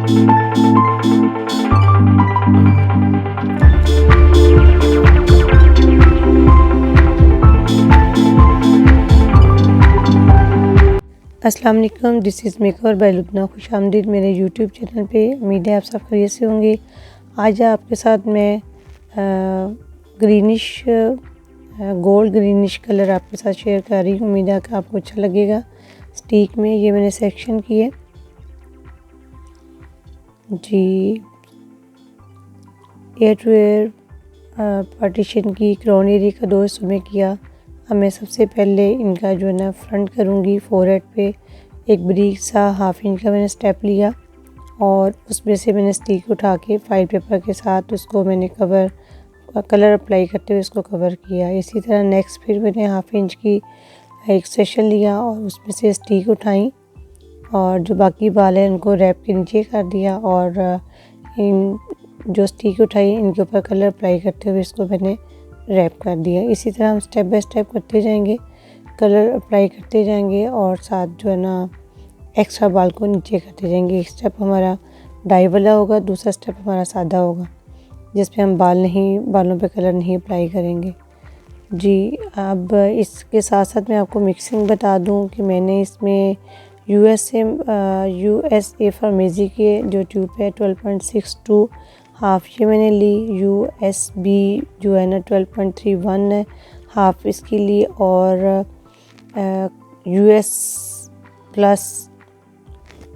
अस्सलाम वालेकुम, this is makeover by Lubna. खुशामदीद मेरे यूट्यूब चैनल पे। उम्मीद है आप सब खैरियत से होंगे। आज आपके साथ मैं ग्रीनिश गोल्ड ग्रीनिश कलर आपके साथ शेयर कर रही हूँ। उम्मीद है कि आपको अच्छा लगेगा। स्टिक में ये मैंने सेक्शन किए जी, एयर टू एयर पार्टीशन की क्राउन एरिया का 2 हिस्सों में किया। अब मैं सबसे पहले इनका जो है ना फ्रंट करूँगी। फोरहेड पे एक ब्रीक सा 1/2 इंच का मैंने स्टेप लिया और उसमें से मैंने स्टिक उठा के फाइल पेपर के साथ उसको मैंने कलर अप्लाई करते हुए इसको कवर किया। इसी तरह नेक्स्ट फिर मैंने 1/2 इंच की एक सेक्शन लिया और उसमें से स्टिक उठाई और जो बाकी बाल है उनको रैप के नीचे कर दिया और इन जो स्टिक उठाई इनके ऊपर कलर अप्लाई करते हुए इसको मैंने रैप कर दिया। इसी तरह हम स्टेप बाय स्टेप करते जाएंगे, कलर अप्लाई करते जाएंगे और साथ जो है ना एक्स्ट्रा बाल को नीचे करते जाएंगे। एक स्टेप हमारा डाई वाला होगा, दूसरा स्टेप हमारा सादा होगा जिसमें हम बालों पे कलर नहीं अप्लाई करेंगे जी। अब इसके साथ साथ मैं आपको मिक्सिंग बता दूं कि मैंने इसमें USA फार्मेसी के जो ट्यूब है 12.62 हाफ ये मैंने ली। USB जो है ना 12.31 है, हाफ इसकी ली और US प्लस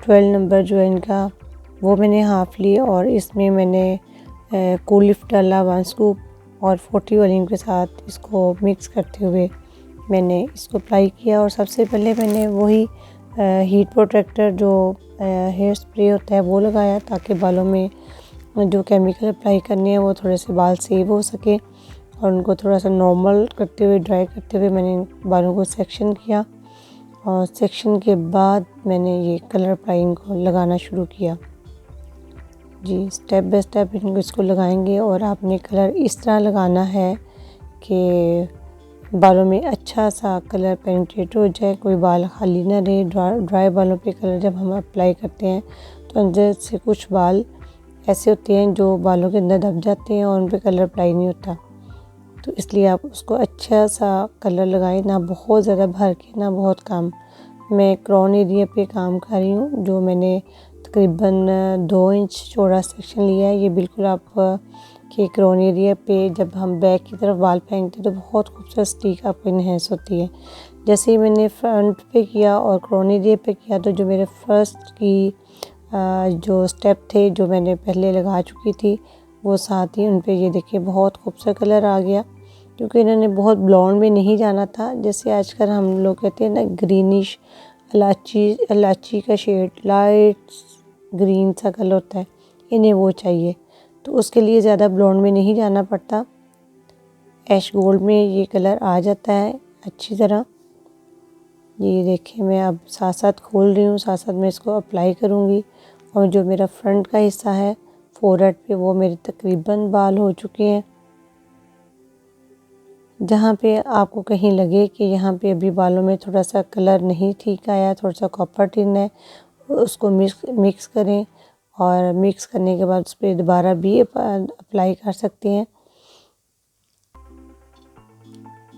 12 नंबर जो है इनका वो मैंने हाफ ली और इसमें मैंने कूल लिफ्ट डाला 1 स्कूप और 40 वॉल्यूम के साथ इसको मिक्स करते हुए मैंने इसको अप्लाई किया। और सबसे पहले मैंने वही हीट प्रोटेक्टर जो हेयर स्प्रे होता है वो लगाया ताकि बालों में जो केमिकल अप्लाई करने हैं वो थोड़े से बाल सेव हो सके और उनको थोड़ा सा नॉर्मल करते हुए ड्राई करते हुए मैंने बालों को सेक्शन किया और सेक्शन के बाद मैंने ये कलर अप्लाई को लगाना शुरू किया जी। स्टेप बाय स्टेप इसको लगाएंगे और आपने कलर इस तरह लगाना है कि बालों में अच्छा सा कलर पेनिट्रेट हो जाए, कोई बाल खाली ना रहे। ड्राई बालों पे कलर जब हम अप्लाई करते हैं तो अंदर से कुछ बाल ऐसे होते हैं जो बालों के अंदर दब जाते हैं और उन पे कलर अप्लाई नहीं होता, तो इसलिए आप उसको अच्छा सा कलर लगाएं, ना बहुत ज़्यादा भर के ना बहुत कम। मैं क्राउन एरिया पे काम कर रही हूँ जो मैंने तकरीबन 2 इंच चौड़ा सेक्शन लिया है। ये बिल्कुल आप के क्राउन एरिया पे जब हम बैक की तरफ बाल फेंकते हैं तो बहुत खूबसूरत स्टिक आपको इन्हेंस होती है। जैसे ही मैंने फ्रंट पे किया और क्राउन एरिया पे किया तो जो मेरे फर्स्ट की जो स्टेप थे जो मैंने पहले लगा चुकी थी वो साथ ही उन पे ये देखिए बहुत खूबसूरत कलर आ गया, क्योंकि इन्होंने बहुत ब्लॉन्ड में नहीं जाना था। जैसे आजकल हम लोग कहते हैं ना ग्रीनिश इलायची का शेड लाइट ग्रीन सा कलर होता है, इन्हें वो चाहिए, तो उसके लिए ज़्यादा ब्लॉन्ड में नहीं जाना पड़ता। ऐश गोल्ड में ये कलर आ जाता है अच्छी तरह। ये देखिए मैं अब साथ साथ खोल रही हूँ, साथ साथ मैं इसको अप्लाई करूँगी। और जो मेरा फ्रंट का हिस्सा है फोरहेड पे वो मेरे तकरीबन बाल हो चुके हैं। जहाँ पे आपको कहीं लगे कि यहाँ पे अभी बालों में थोड़ा सा कलर नहीं ठीक आया, थोड़ा सा कॉपर टिन है, उसको मिक्स करें और मिक्स करने के बाद उस पर दोबारा भी अप्लाई कर सकते हैं।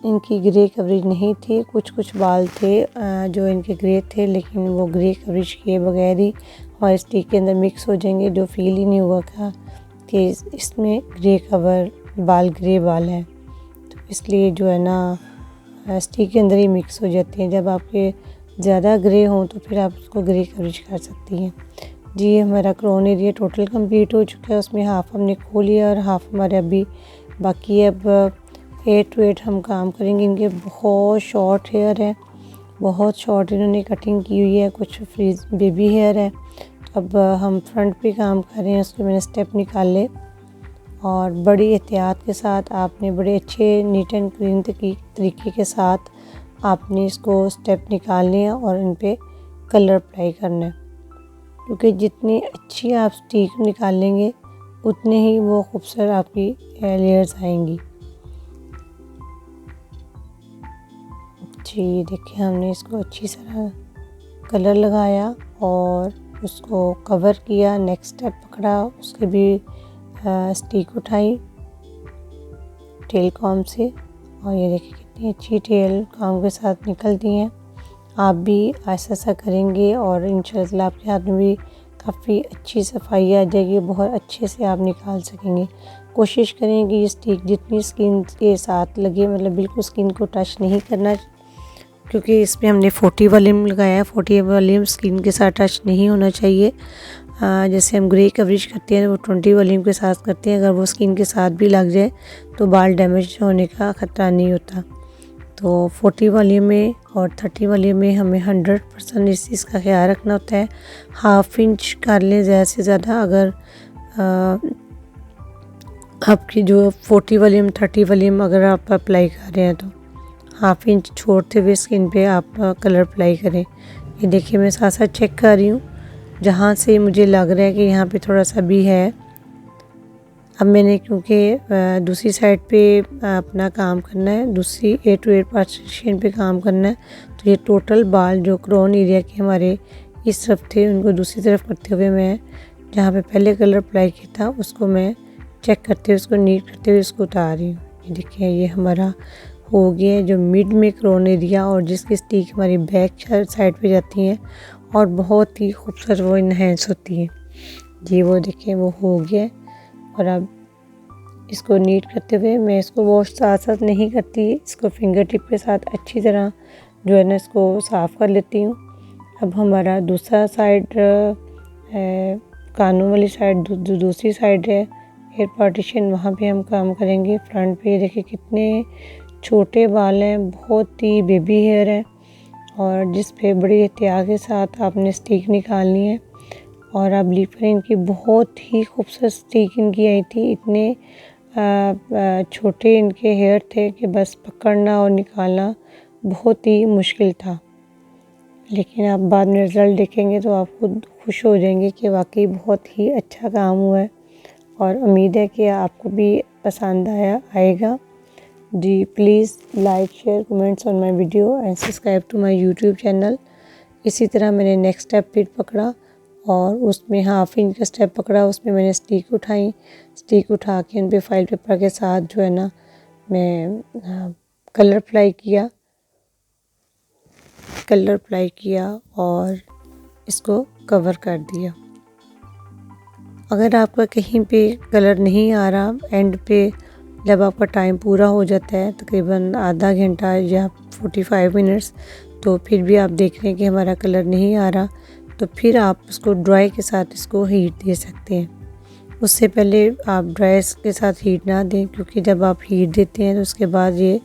इनकी ग्रे कवरेज नहीं थी, कुछ बाल थे जो इनके ग्रे थे, लेकिन वो ग्रे कवरेज किए बगैर ही हमारे स्टिक के अंदर मिक्स हो जाएंगे, जो फील ही नहीं हुआ था कि इसमें ग्रे बाल हैं। तो इसलिए जो है ना स्टिक के अंदर ही मिक्स हो जाते हैं। जब आपके ज़्यादा ग्रे हों तो फिर आप उसको ग्रे कवरेज कर सकती हैं जी। हमारा क्राउन एरिया टोटल कंप्लीट हो चुका है, उसमें हाफ हमने खो लिया और हाफ हमारे अभी बाकी है। अब 8 to 8 हम काम करेंगे। इनके बहुत शॉर्ट हेयर है, बहुत शॉर्ट इन्होंने कटिंग की हुई है, कुछ फ्रीज बेबी हेयर है। तो अब हम फ्रंट पे काम कर रहे हैं, उसको मैंने स्टेप निकाले और बड़ी एहतियात के साथ आपने बड़े अच्छे नीट एंड क्लीन तरीके के साथ आपने इसको स्टेप निकालने हैं और इन पे कलर अप्लाई करना है, क्योंकि जितनी अच्छी आप स्टिक निकालेंगे उतने ही वो खूबसूरत आपकी लेयर्स आएंगी जी। देखिए हमने इसको अच्छी तरह कलर लगाया और उसको कवर किया, नेक्स्ट स्टेप पकड़ा, उसके भी स्टिक उठाई टेल कॉम से और ये देखिए कितनी अच्छी टेल कॉम के साथ निकलती हैं। आप भी ऐसा ऐसा करेंगे और इंशाल्लाह आपके हाथ में भी काफ़ी अच्छी सफाई आ जाएगी, बहुत अच्छे से आप निकाल सकेंगे। कोशिश करें कि ये स्टिक जितनी स्किन के साथ लगे, मतलब बिल्कुल स्किन को टच नहीं करना, क्योंकि इसमें हमने 40 वॉल्यूम लगाया है। 40 वॉल्यूम स्किन के साथ टच नहीं होना चाहिए। जैसे हम ग्रे कवरेज करते हैं वो 20 वॉल्यूम के साथ करते हैं, अगर वो स्किन के साथ भी लग जाए तो बाल डैमेज होने का ख़तरा नहीं होता। तो 40 वॉल्यूम में और 30 वॉल्यूम में हमें 100% इस चीज़ का ख्याल रखना होता है। हाफ इंच कर लें ज़्यादा से ज़्यादा, अगर आपकी जो 40 वॉल्यूम 30 वॉल्यूम अगर आप अप्लाई कर रहे हैं तो हाफ इंच छोड़ते हुए स्किन पे आप कलर अप्लाई करें। ये देखिए मैं साथ साथ चेक कर रही हूँ, जहाँ से मुझे लग रहा है कि यहाँ पे थोड़ा सा भी है। अब मैंने क्योंकि दूसरी साइड पे अपना काम करना है, दूसरी 8 to 8 पार्टीशन पे काम करना है, तो ये टोटल बाल जो क्राउन एरिया के हमारे इस तरफ थे उनको दूसरी तरफ करते हुए मैं जहाँ पे पहले कलर अप्लाई किया था उसको मैं चेक करते हुए उसको नीट करते हुए उसको उतार रही हूँ। ये देखिए ये हमारा हो गया है जो मिड में क्राउन एरिया और जिसकी स्टिक हमारी बैक साइड पे जाती हैं और बहुत ही खूबसूरत वो इन्हेंस होती है। जी वो देखिए वो हो गया है। और अब इसको नीट करते हुए मैं इसको वॉश साथ साथ नहीं करती, इसको फिंगर टिप के साथ अच्छी तरह जो है ना इसको साफ़ कर लेती हूँ। अब हमारा दूसरा साइड कानों वाली साइड जो दूसरी साइड है हेयर पार्टीशन, वहाँ पे हम काम करेंगे। फ्रंट पे देखिए कितने छोटे बाल हैं, बहुत ही बेबी हेयर है और जिस पे बड़ी एहतियात के साथ आपने स्टिक निकालनी है। और अब लीपर इनकी बहुत ही खूबसूरत स्टिक इनकी आई थी, इतने छोटे इनके हेयर थे कि बस पकड़ना और निकालना बहुत ही मुश्किल था। लेकिन आप बाद में रिज़ल्ट देखेंगे तो आप खुद खुश हो जाएंगे कि वाकई बहुत ही अच्छा काम हुआ है और उम्मीद है कि आपको भी पसंद आएगा। जी please like share comments on my video and subscribe to my YouTube channel. इसी तरह मैंने नेक्स्ट स्टेप फिर पकड़ा और उसमें हाफ इंच का स्टेप पकड़ा, उसमें मैंने स्टिक उठाई, स्टिक उठा के उन पे फाइल पेपर के साथ जो है ना मैं कलर अप्लाई किया और इसको कवर कर दिया। अगर आपका कहीं पे कलर नहीं आ रहा, एंड पे जब आपका टाइम पूरा हो जाता है तकरीबन आधा घंटा या 45 मिनट्स, तो फिर भी आप देख रहे हैं कि हमारा कलर नहीं आ रहा, तो फिर आप उसको ड्राई के साथ इसको हीट दे सकते हैं। उससे पहले आप ड्राई के साथ हीट ना दें, क्योंकि जब आप हीट देते हैं तो उसके बाद ये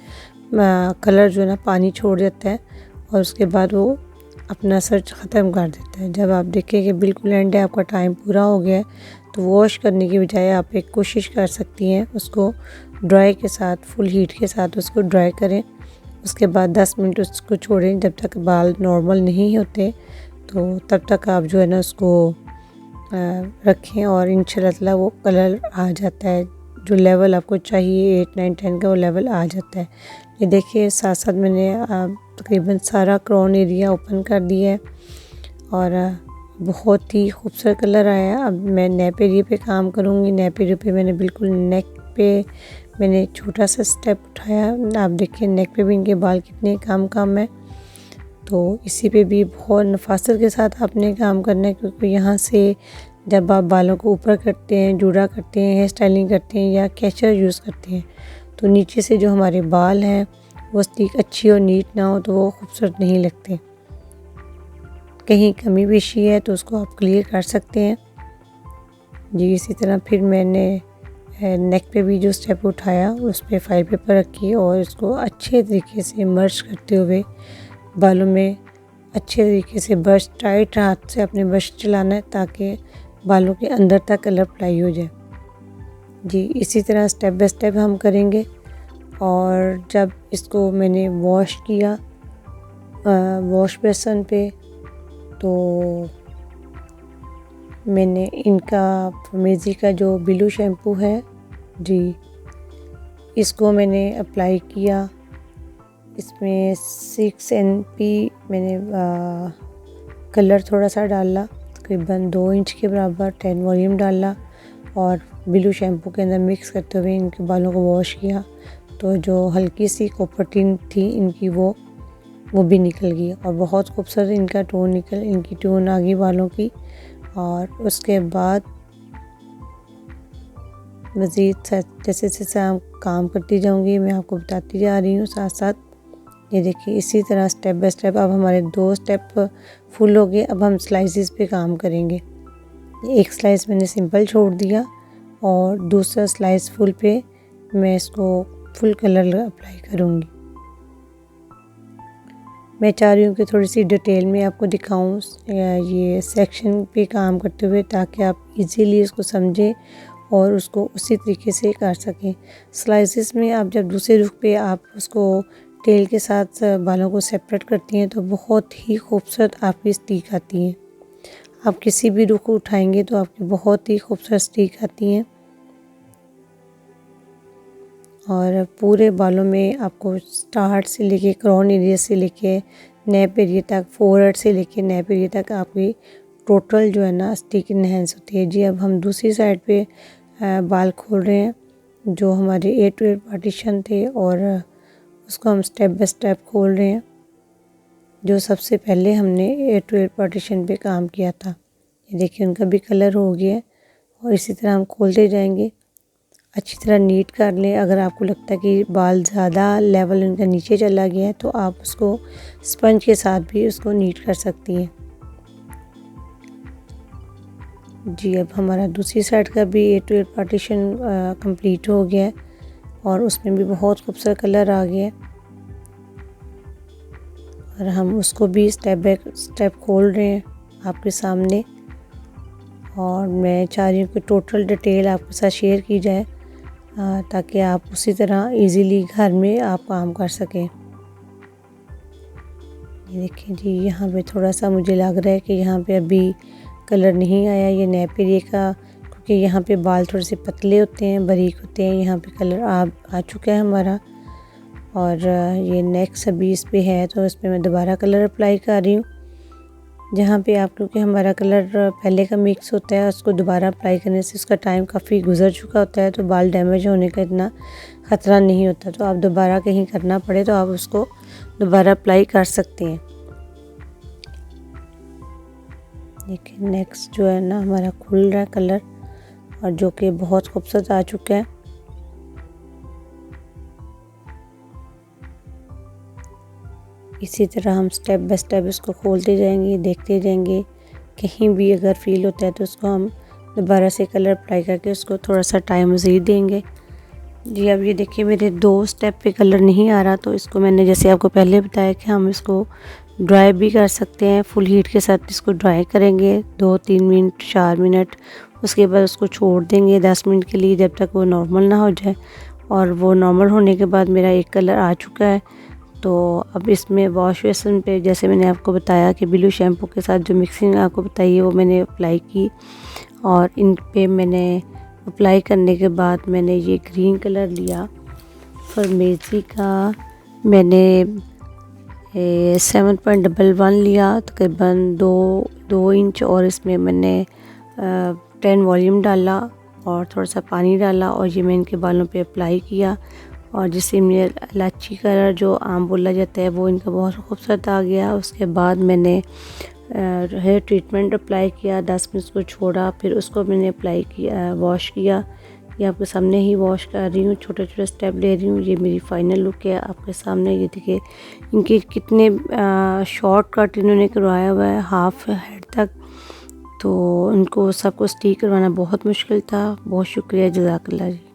कलर जो है ना पानी छोड़ जाता है और उसके बाद वो अपना सर्च ख़त्म कर देता है। जब आप देखें कि बिल्कुल एंड है, आपका टाइम पूरा हो गया है, तो वॉश करने की बजाय आप एक कोशिश कर सकती हैं उसको ड्राई के साथ, फुल हीट के साथ उसको ड्राई करें। उसके बाद 10 मिनट उसको छोड़ें, जब तक बाल नॉर्मल नहीं होते तो तब तक आप जो है ना उसको रखें और इंशाल्लाह वो कलर आ जाता है, जो लेवल आपको चाहिए 8, 9, 10 का वो लेवल आ जाता है। ये देखिए साथ साथ मैंने तकरीबन सारा क्राउन एरिया ओपन कर दिया है और बहुत ही खूबसूरत कलर आया। अब मैं नेप एरिया पे काम करूँगी। नेप एरिया पे मैंने बिल्कुल नेक पे मैंने छोटा सा स्टेप उठाया। आप देखिए नेक पे भी इनके बाल कितने कम है, तो इसी पे भी बहुत नफासत के साथ आपने काम करना है, क्योंकि यहाँ से जब आप बालों को ऊपर करते हैं, जूड़ा करते हैं, हेयर स्टाइलिंग करते हैं या कैचर यूज़ करते हैं, तो नीचे से जो हमारे बाल हैं वो स्टिक अच्छी और नीट ना हो तो वो खूबसूरत नहीं लगते। कहीं कमी पेशी है तो उसको आप क्लियर कर सकते हैं। जी इसी तरह फिर मैंने नेक पे भी जो स्टेप उठाया उस पर फाइल पेपर रखी और उसको अच्छे तरीके से मर्ज करते हुए बालों में अच्छे तरीके से ब्रश टाइट हाथ से अपने ब्रश चलाना है ताकि बालों के अंदर तक कलर अप्लाई हो जाए। जी इसी तरह स्टेप बाय स्टेप हम करेंगे। और जब इसको मैंने वॉश किया वॉश बेसन पे, तो मैंने इनका मेजी का जो बिलू शैम्पू है जी इसको मैंने अप्लाई किया। इसमें 6 NP मैंने कलर थोड़ा सा डाला, तकरीबन 2 इंच के बराबर 10 वॉल्यूम डाला और ब्लू शैम्पू के अंदर मिक्स करते हुए इनके बालों को वॉश किया, तो जो हल्की सी कॉपर टिंट थी इनकी वो भी निकल गई और बहुत खूबसूरत इनकी टोन आ गई बालों की। और उसके बाद मज़ीद जैसे जैसे हम काम करती जाऊंगी मैं आपको बताती जा रही हूँ साथ साथ। ये देखिए इसी तरह स्टेप बाय स्टेप अब हमारे 2 स्टेप फुल हो गए। अब हम स्लाइसेस पे काम करेंगे। एक स्लाइस मैंने सिंपल छोड़ दिया और दूसरा स्लाइस फुल पे मैं इसको फुल कलर अप्लाई करूँगी। मैं चाह रही हूँ कि थोड़ी सी डिटेल में आपको दिखाऊँ ये सेक्शन पे काम करते हुए, ताकि आप इजीली इसको समझें और उसको उसी तरीके से कर सकें। स्लाइसेस में आप जब दूसरे रुख पे आप उसको टेल के साथ बालों को सेपरेट करती हैं तो बहुत ही खूबसूरत आपकी स्टिक आती हैं। आप किसी भी रुख को उठाएंगे तो आपकी बहुत ही खूबसूरत स्टिक आती हैं और पूरे बालों में आपको स्टार्ट से लेके क्राउन एरिया से लेके नेप एरिया तक, फोरहेड से लेके नेप एरिया तक आपकी टोटल जो है ना स्टिक इन्हेंस होती है। जी अब हम दूसरी साइड पे बाल खोल रहे हैं। जो हमारे 8 to 8 पार्टीशन थे और उसको हम स्टेप बाय स्टेप खोल रहे हैं। जो सबसे पहले हमने 8 to 8 पार्टीशन पे काम किया था, ये देखिए उनका भी कलर हो गया है और इसी तरह हम खोलते जाएंगे। अच्छी तरह नीट कर लें। अगर आपको लगता है कि बाल ज़्यादा लेवल उनका नीचे चला गया है तो आप उसको स्पंज के साथ भी उसको नीट कर सकती हैं। जी अब हमारा दूसरी साइड का भी 8 to 8 पार्टीशन कंप्लीट हो गया है और उसमें भी बहुत खूबसूरत कलर आ गया है और हम उसको भी स्टेप बाय स्टेप खोल रहे हैं आपके सामने। और मैं चाह रही हूँ कि टोटल डिटेल आपके साथ शेयर की जाए ताकि आप उसी तरह इजीली घर में आप काम कर सकें। ये देखिए जी यहाँ पे थोड़ा सा मुझे लग रहा है कि यहाँ पे अभी कलर नहीं आया, ये नेप एरिया का, क्योंकि यहाँ पे बाल थोड़े से पतले होते हैं, बारीक होते हैं। यहाँ पे कलर आ चुका है हमारा और ये नेक्स्ट अभी इस पे है तो इस पर मैं दोबारा कलर अप्लाई कर रही हूँ। जहाँ पे आप, क्योंकि हमारा कलर पहले का मिक्स होता है, उसको दोबारा अप्लाई करने से उसका टाइम काफ़ी गुजर चुका होता है तो बाल डैमेज होने का इतना ख़तरा नहीं होता। तो आप दोबारा कहीं करना पड़े तो आप उसको दोबारा अप्लाई कर सकते हैं। देखिए नेक्स्ट जो है ना हमारा खुल रहा है कलर और जो कि बहुत खूबसूरत आ चुका है। इसी तरह हम स्टेप बाय स्टेप इसको खोलते जाएंगे, देखते जाएंगे। कहीं भी अगर फील होता है तो उसको हम दोबारा से कलर अप्लाई करके उसको थोड़ा सा टाइम मज़ीद देंगे। जी अब ये देखिए मेरे 2 स्टेप पे कलर नहीं आ रहा तो इसको मैंने जैसे आपको पहले बताया कि हम इसको ड्राई भी कर सकते हैं। फुल हीट के साथ इसको ड्राई करेंगे 2-3 मिनट 4 मिनट, उसके बाद उसको छोड़ देंगे 10 मिनट के लिए जब तक वो नॉर्मल ना हो जाए। और वो नॉर्मल होने के बाद मेरा एक कलर आ चुका है। तो अब इसमें वॉश बेसिन पे जैसे मैंने आपको बताया कि ब्लू शैम्पू के साथ जो मिक्सिंग आपको बताई है वो मैंने अप्लाई की और इन पे मैंने अप्लाई करने के बाद मैंने ये ग्रीन कलर लिया फॉर्मेसी का। मैंने 7.11 लिया, तकरीबन 2 इंच, और इसमें मैंने 10 वॉल्यूम डाला और थोड़ा सा पानी डाला और ये मैं इनके बालों पे अप्लाई किया। और जिससे मेरे इलायची कलर जो आम बोला जाता है वो इनका बहुत खूबसूरत आ गया। उसके बाद मैंने हेयर ट्रीटमेंट अप्लाई किया, 10 मिनट को छोड़ा, फिर उसको मैंने अप्लाई किया, वॉश किया। ये आपके सामने ही वॉश कर रही हूँ, छोटे छोटे स्टेप ले रही हूँ। ये मेरी फ़ाइनल लुक है आपके सामने। ये देखिए इनके कितने शॉर्ट कट इन्होंने करवाया हुआ है हाफ हेड तक, तो उनको सबको स्टिक करवाना बहुत मुश्किल था। बहुत शुक्रिया, जज़ाकल्लाह जी।